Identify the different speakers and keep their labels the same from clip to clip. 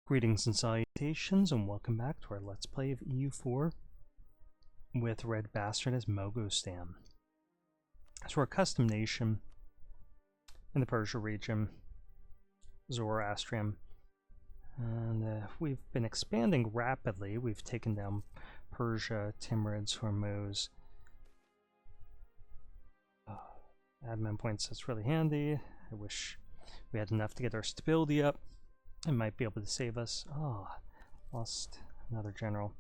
Speaker 1: Greetings and salutations, and welcome back to our Let's Play of EU4 with RedBstrd as Mogostan. So we're a custom nation in the Persia region, Zoroastrian, and we've been expanding rapidly. We've taken down Persia, Timurids, Hormuz. Admin points, that's really handy. I wish we had enough to get our stability up. It might be able to save us. Oh, lost another general.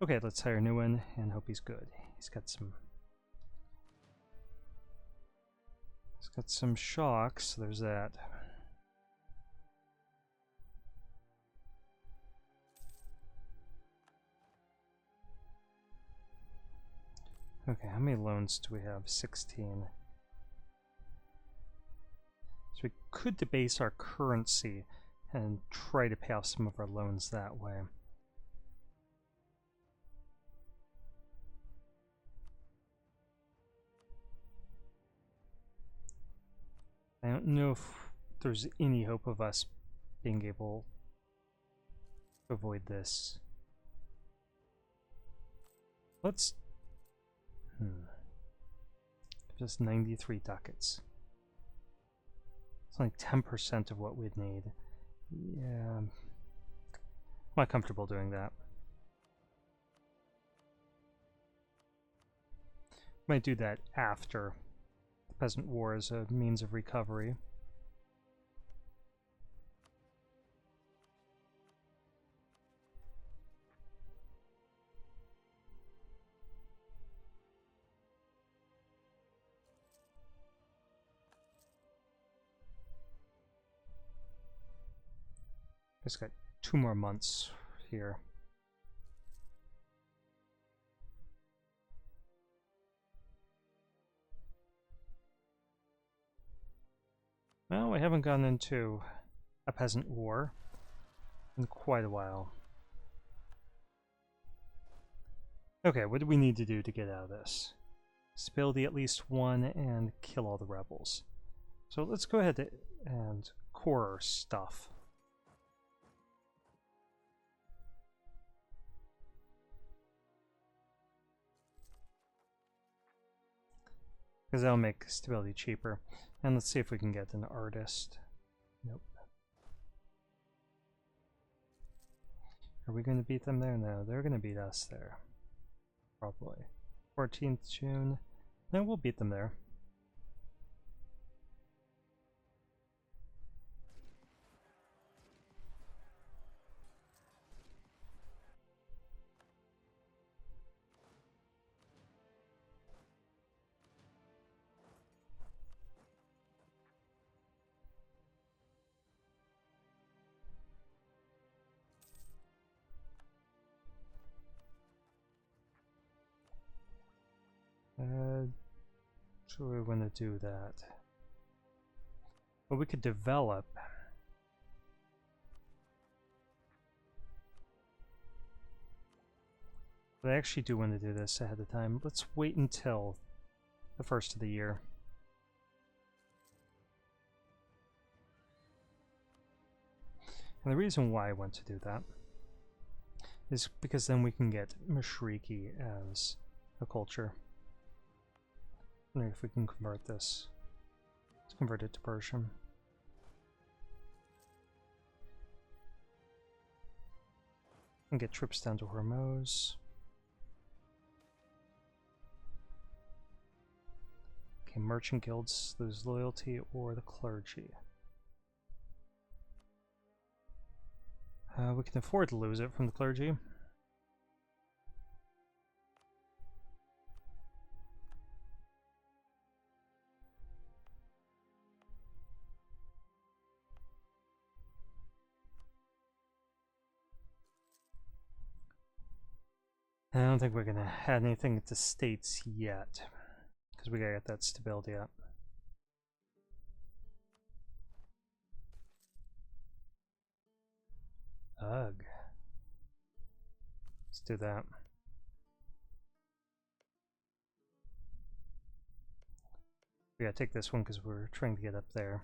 Speaker 1: Okay, let's hire a new one and hope he's good. He's got some shocks, so there's that. Okay, how many loans do we have? 16. So we could debase our currency and try to pay off some of our loans that way. I don't know if there's any hope of us being able to avoid this. Let's... Just 93 ducats. It's only 10% of what we'd need. Yeah, I'm not comfortable doing that. Might do that after the Peasant War as a means of recovery. Just got 2 more months here. Well, we haven't gone into a peasant war in quite a while. Okay, what do we need to do to get out of this? Stability at least 1 and kill all the rebels. So let's go ahead and core our stuff. Because that'll make stability cheaper. And let's see if we can get an artist. Nope. Are we going to beat them there? No, they're going to beat us there. Probably. 14th June. No, we'll beat them there. So we want to do that. But we could develop. But I actually do want to do this ahead of time. Let's wait until the first of the year. And the reason why I want to do that is because then we can get Mashriki as a culture. I wonder if we can convert this. Let's convert it to Persian. And get troops down to Hormuz. Okay, merchant guilds lose loyalty or the clergy. We can afford to lose it from the clergy. I don't think we're going to add anything to states yet, because we got to get that stability up. Ugh. Let's do that. We gotta take this one because we're trying to get up there.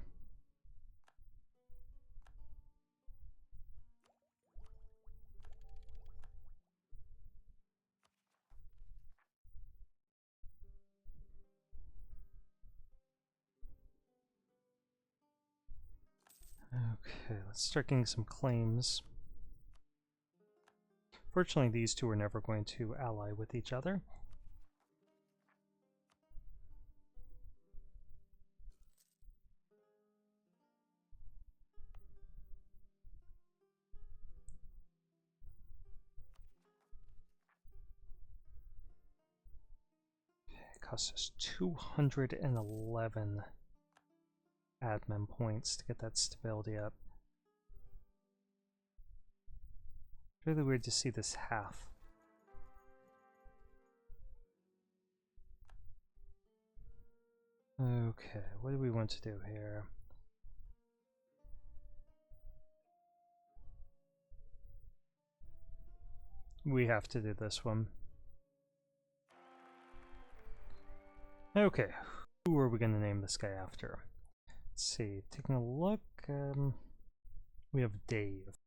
Speaker 1: Okay, let's start getting some claims. Fortunately, these two are never going to ally with each other. It costs us 211 admin points to get that stability up. It's really weird to see this half. Okay, what do we want to do here? We have to do this one. Okay, who are we going to name this guy after? Let's see, taking a look, we have Dave.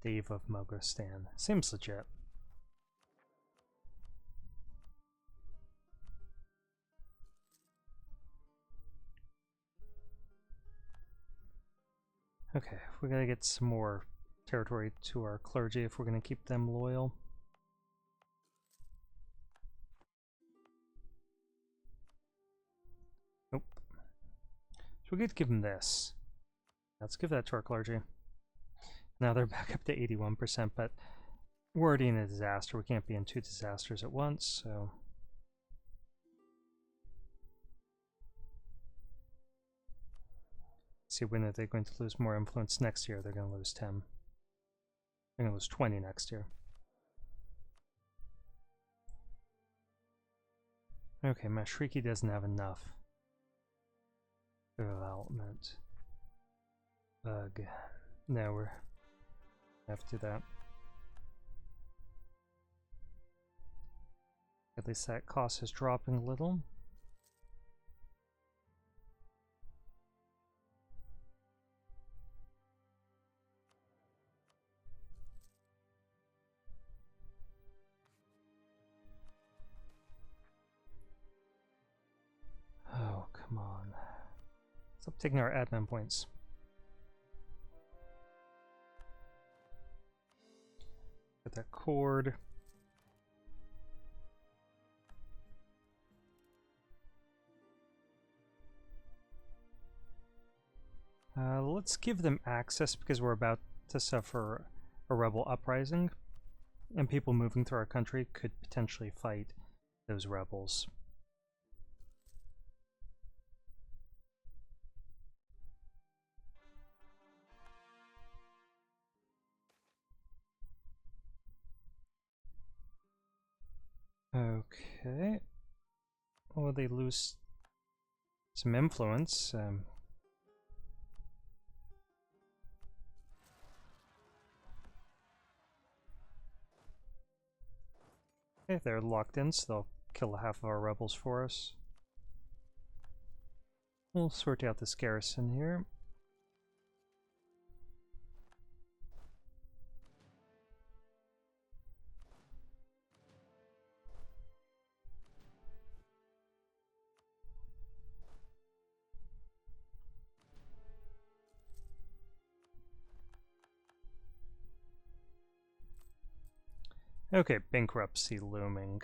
Speaker 1: Dave of Mogostan. Seems legit. Okay, we gotta get some more territory to our clergy if we're gonna keep them loyal. Nope. So we could give them this. Let's give that to our clergy. Now they're back up to 81%, but we're already in a disaster. We can't be in two disasters at once, so... See, when are they going to lose more influence next year? They're going to lose 10. They're going to lose 20 next year. Okay, Mashriki doesn't have enough development. Ugh. No, we're have to do that. At least that cost is dropping a little. Oh, come on. Stop taking our admin points. Get that cord. Let's give them access because we're about to suffer a rebel uprising, and people moving through our country could potentially fight those rebels. Okay. Well, they lose some influence. Okay, they're locked in, so they'll kill half of our rebels for us. We'll sort out this garrison here. Okay, bankruptcy looming.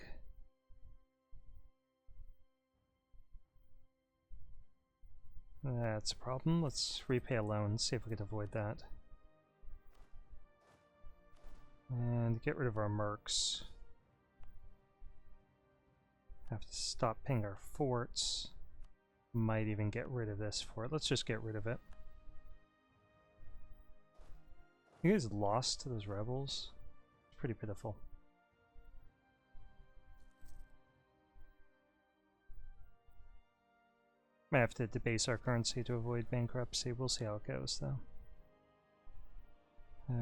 Speaker 1: That's a problem. Let's repay a loan, see if we can avoid that. And get rid of our mercs. Have to stop paying our forts. Might even get rid of this fort. Let's just get rid of it. You guys lost to those rebels? It's pretty pitiful. Might have to debase our currency to avoid bankruptcy. We'll see how it goes, though.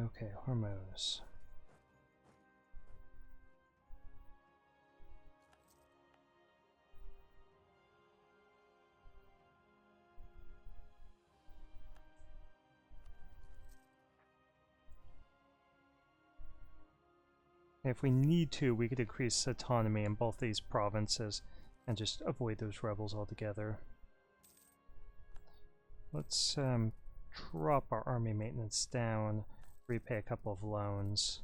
Speaker 1: Okay, Hormuz. If we need to, we could increase autonomy in both these provinces and just avoid those rebels altogether. Let's drop our army maintenance down, repay a couple of loans.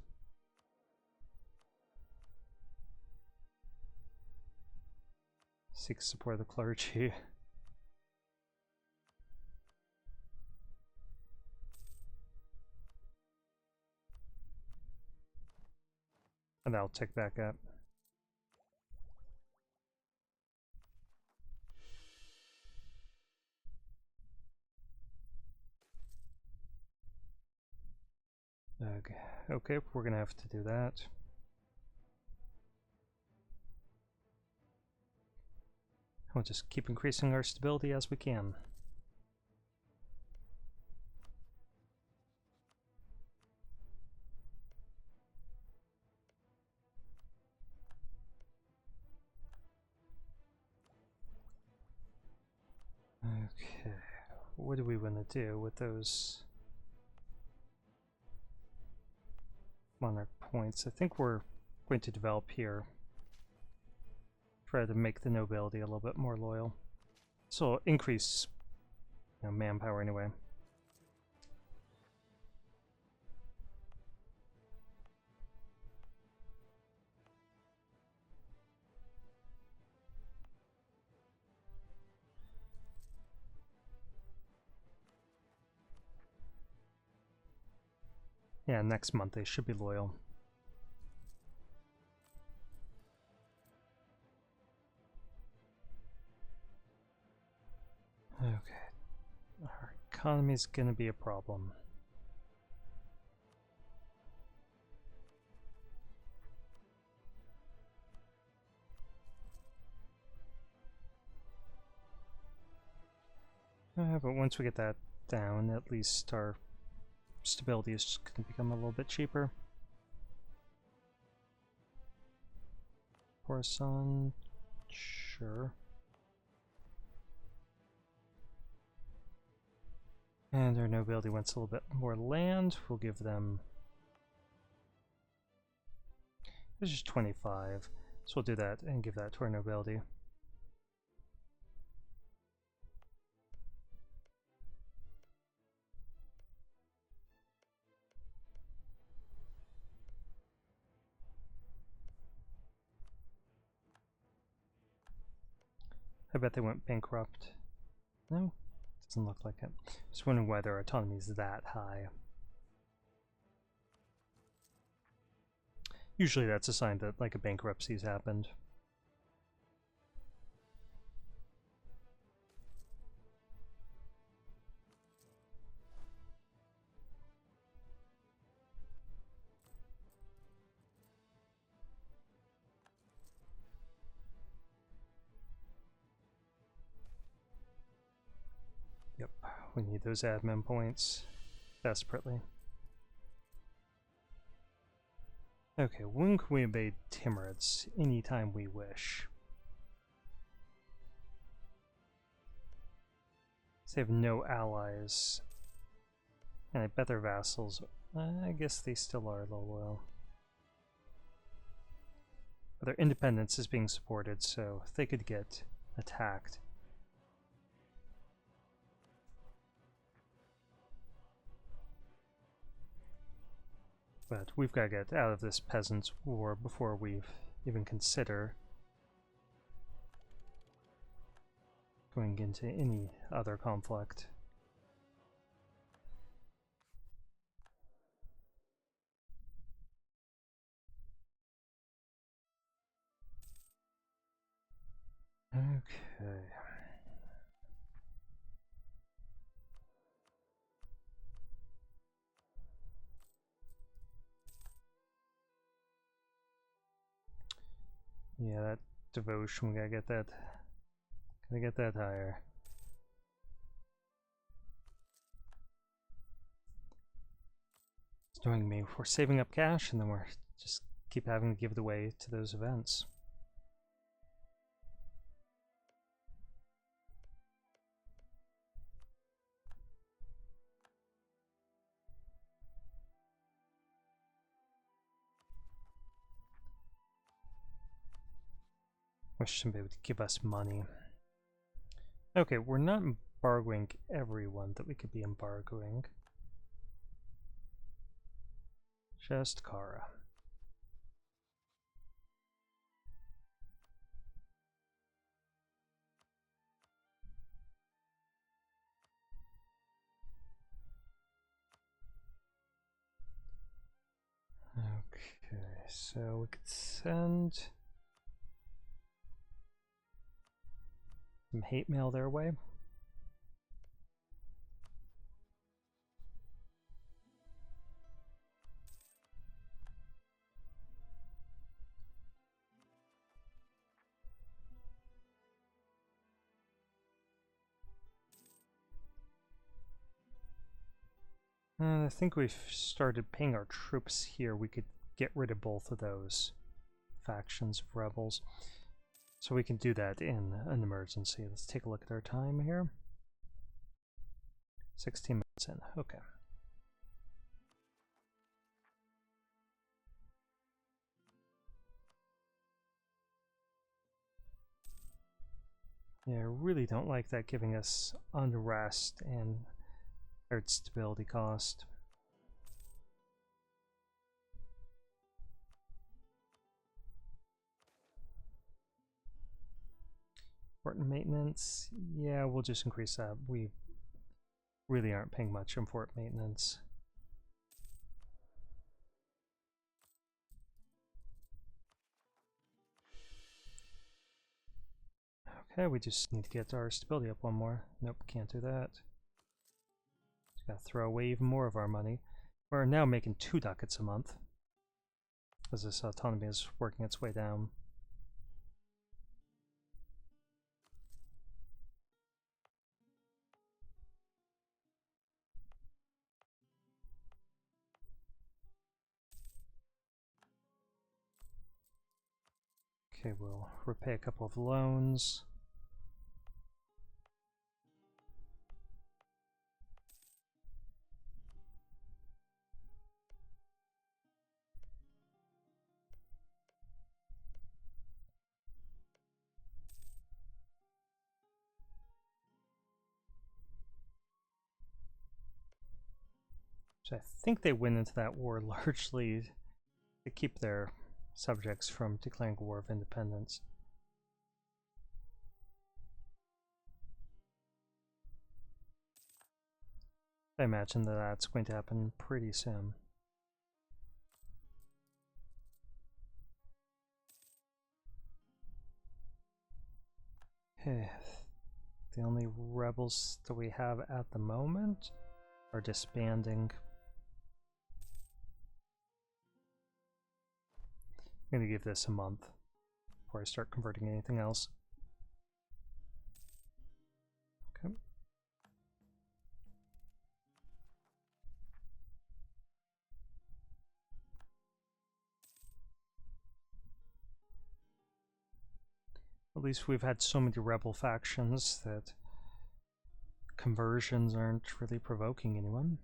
Speaker 1: Seek support of the clergy. And that'll tick back up. Okay, we're gonna have to do that. We'll just keep increasing our stability as we can. Okay, what do we want to do with those monarch points? I think we're going to develop here. Try to make the nobility a little bit more loyal. So increase, manpower anyway. Yeah, next month they should be loyal. Okay, our economy is going to be a problem. But once we get that down, at least our stability is just going to become a little bit cheaper. Coruscant, sure. And our nobility wants a little bit more land. We'll give them... This is 25, so we'll do that and give that to our nobility. I bet they went bankrupt. No, doesn't look like it. Just wondering why their autonomy is that high. Usually that's a sign that like a bankruptcy has happened. Yep, we need those admin points desperately. Okay, when can we invade Timurids? Anytime we wish. They have no allies. And I bet their vassals, I guess they still are loyal. But their independence is being supported, so they could get attacked. But we've got to get out of this peasants' war before we even consider going into any other conflict. Okay. Yeah, that devotion, we gotta get that higher. It's annoying me. We're saving up cash and then we're just keep having to give it away to those events. Wish somebody would give us money. Okay, we're not embargoing everyone that we could be embargoing. Just Kara. Okay, so we could send some hate mail their way. And I think we've started paying our troops here. We could get rid of both of those factions of rebels. So we can do that in an emergency. Let's take a look at our time here. 16 minutes in. Okay. Yeah, I really don't like that giving us unrest and third stability cost. Fort maintenance, yeah, we'll just increase that. We really aren't paying much on fort maintenance. Okay, we just need to get our stability up one more. Nope, can't do that. Just gotta throw away even more of our money. We're now making 2 ducats a month, as this autonomy is working its way down. Okay, we'll repay a couple of loans. So I think they went into that war largely to keep their subjects from declaring a war of independence. I imagine that that's going to happen pretty soon. Okay. The only rebels that we have at the moment are disbanding. I'm going to give this a month before I start converting anything else. Okay. At least we've had so many rebel factions that conversions aren't really provoking anyone.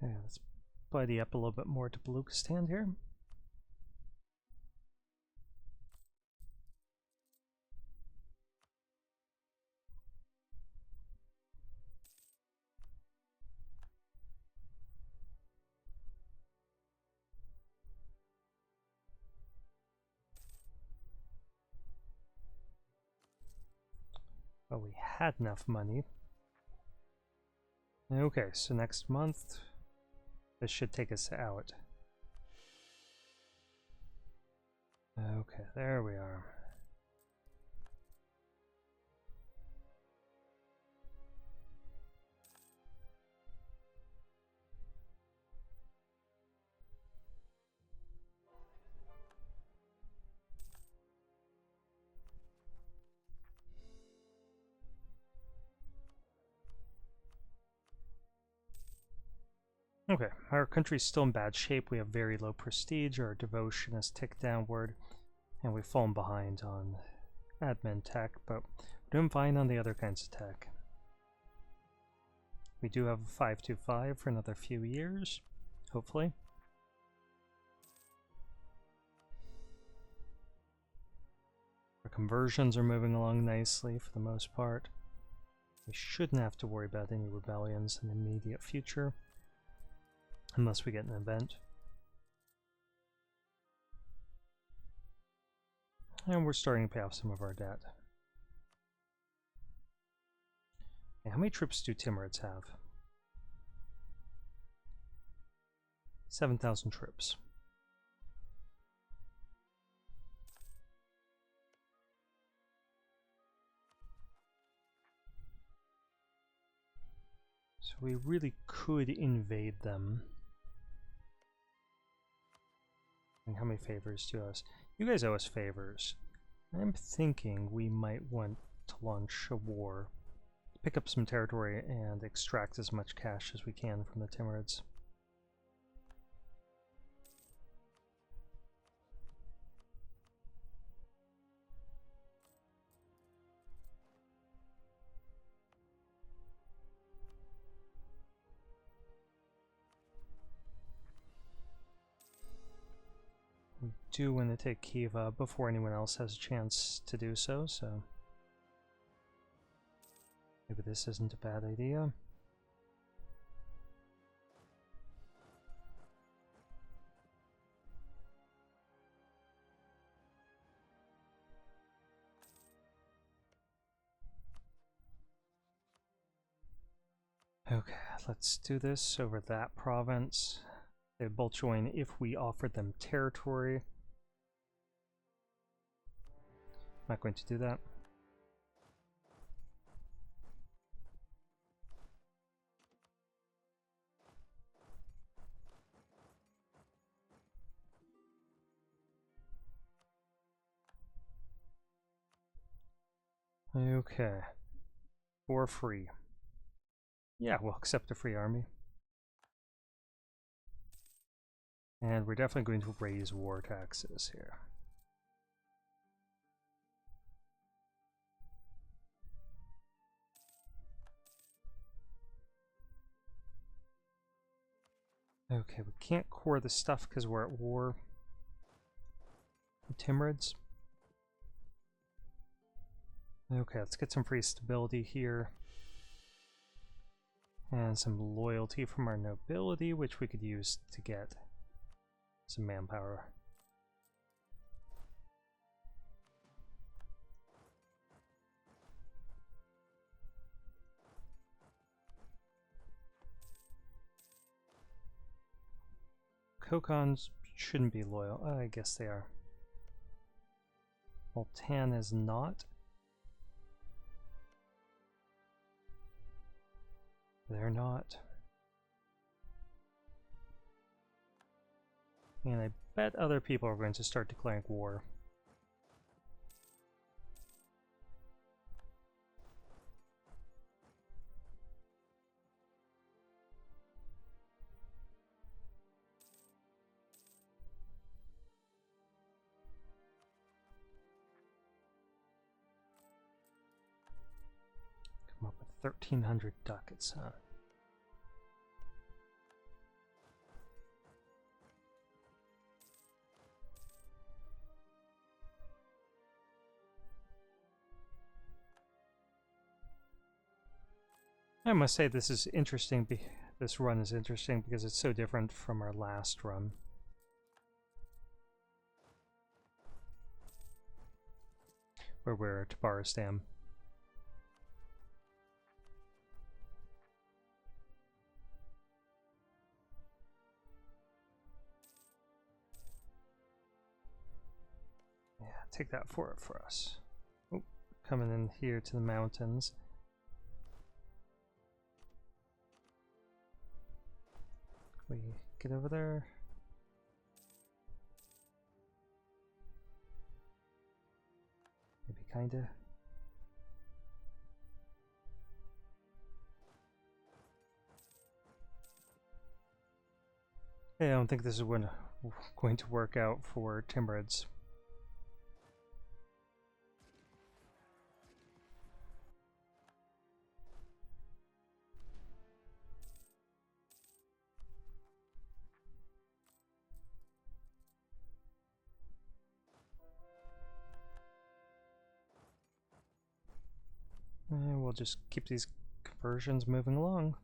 Speaker 1: Yeah, let's buddy up a little bit more to Mogostan here. Well, we had enough money. Okay, so next month, this should take us out. Okay, there we are. Okay, our country's still in bad shape. We have very low prestige, our devotion has ticked downward, and we've fallen behind on admin tech, but we're doing fine on the other kinds of tech. We do have a 525 for another few years, hopefully. Our conversions are moving along nicely for the most part. We shouldn't have to worry about any rebellions in the immediate future, unless we get an event. And we're starting to pay off some of our debt. How many troops do Timurids have? 7,000 troops. So we really could invade them. And how many favors do us? You guys owe us favors. I'm thinking we might want to launch a war. Pick up some territory and extract as much cash as we can from the Timurids. We do want to take Khiva before anyone else has a chance to do so, so maybe this isn't a bad idea. Okay, let's do this over that province. They would both join if we offered them territory. Not going to do that. Okay. For free. Yeah, we'll accept a free army. And we're definitely going to raise war taxes here. Okay, we can't core the stuff because we're at war. The Timurids. Okay, let's get some free stability here. And some loyalty from our nobility, which we could use to get some manpower. Kokons shouldn't be loyal. I guess they are. Multan is not. They're not. And I bet other people are going to start declaring war. Come up with 1,300 ducats, huh? I must say this is interesting. This run is interesting because it's so different from our last run. Where we're at Tabaristan. Yeah, take that for us. Oh, coming in here to the mountains. We get over there. Maybe kinda. I don't think this is going to work out for Timurids. And we'll just keep these conversions moving along.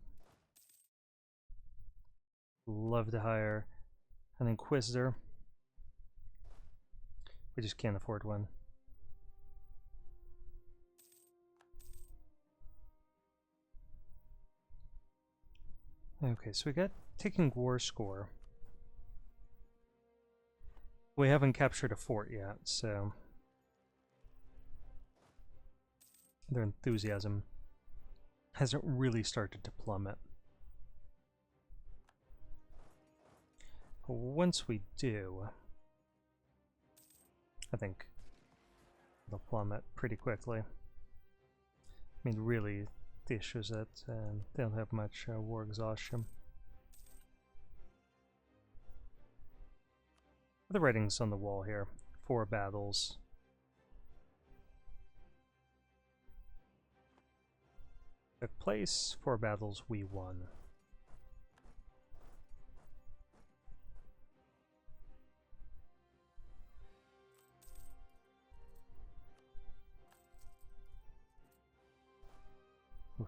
Speaker 1: Love to hire an Inquisitor. We just can't afford one. Okay, so we got taking war score. We haven't captured a fort yet, so their enthusiasm hasn't really started to plummet. Once we do, I think they'll plummet pretty quickly. I mean, really, the issue is that they don't have much war exhaustion. The writings on the wall here: 4 battles. Took place, 4 battles, we won. Oof.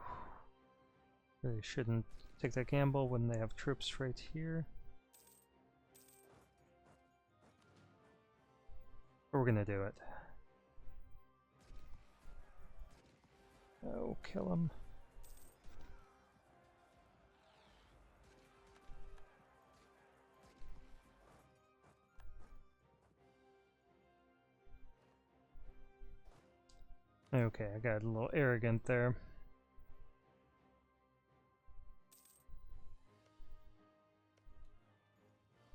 Speaker 1: Really shouldn't take that gamble when they have troops right here. But we're gonna do it. Oh, kill him. Okay, I got a little arrogant there.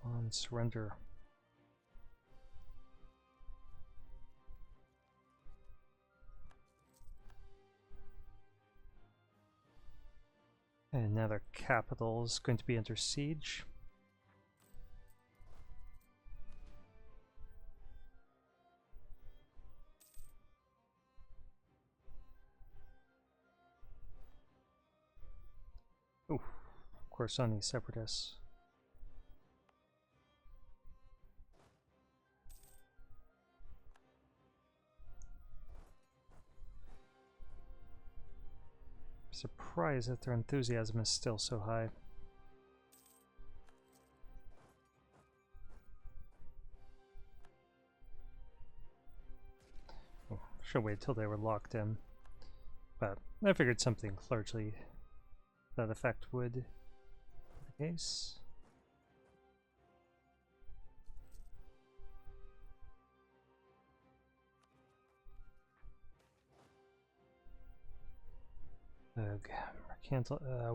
Speaker 1: On surrender. And now their capital is going to be under siege. Ooh, Khorassani separatists. Surprised that their enthusiasm is still so high. Oh, should wait till they were locked in, but I figured something largely that effect would be the case.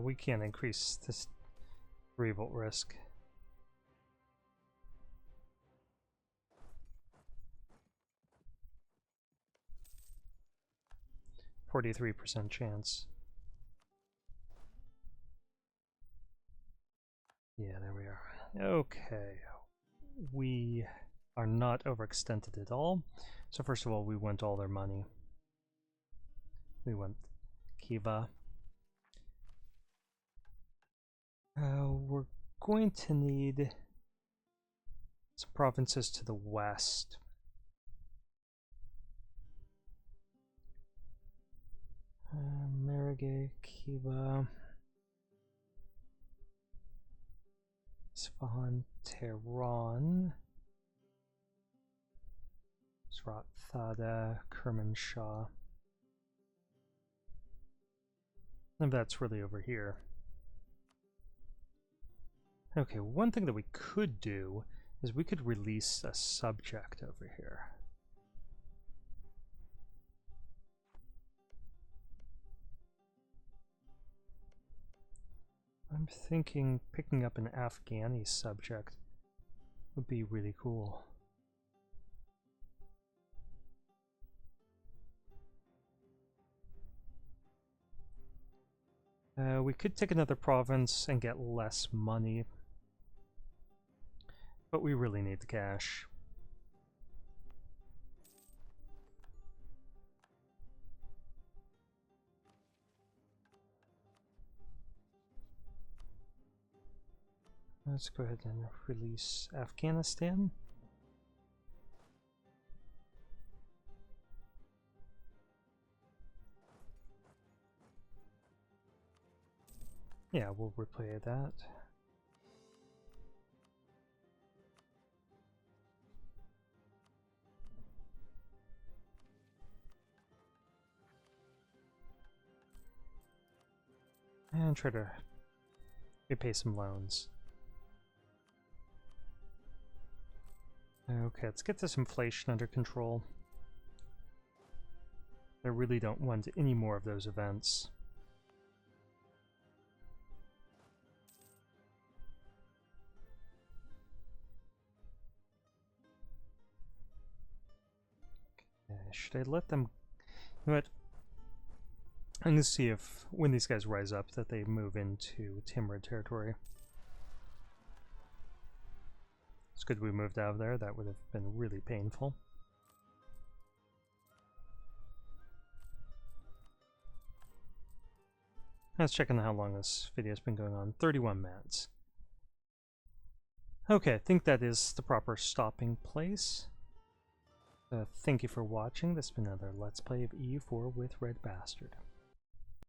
Speaker 1: We can't increase this revolt risk. %43 chance. Yeah, there we are. Okay. We are not overextended at all. So first of all, we want all their money. We want Kiva. We're going to need some provinces to the west. Marigay, Kiva, Isfahan, Tehran, Surat Thada, Kermanshah. And that's really over here. Okay, one thing that we could do is we could release a subject over here. I'm thinking picking up an Afghani subject would be really cool. We could take another province and get less money. But we really need the cash. Let's go ahead and release Afghanistan. Yeah, we'll replay that. And try to repay some loans. Okay, let's get this inflation under control. I really don't want any more of those events. Okay, should I let them... You know what? I'm going to see if, when these guys rise up, that they move into Timurid territory. It's good we moved out of there. That would have been really painful. Let's check on how long this video has been going on. 31 minutes. Okay, I think that is the proper stopping place. Thank you for watching. This has been another Let's Play of EU4 with RedBstrd.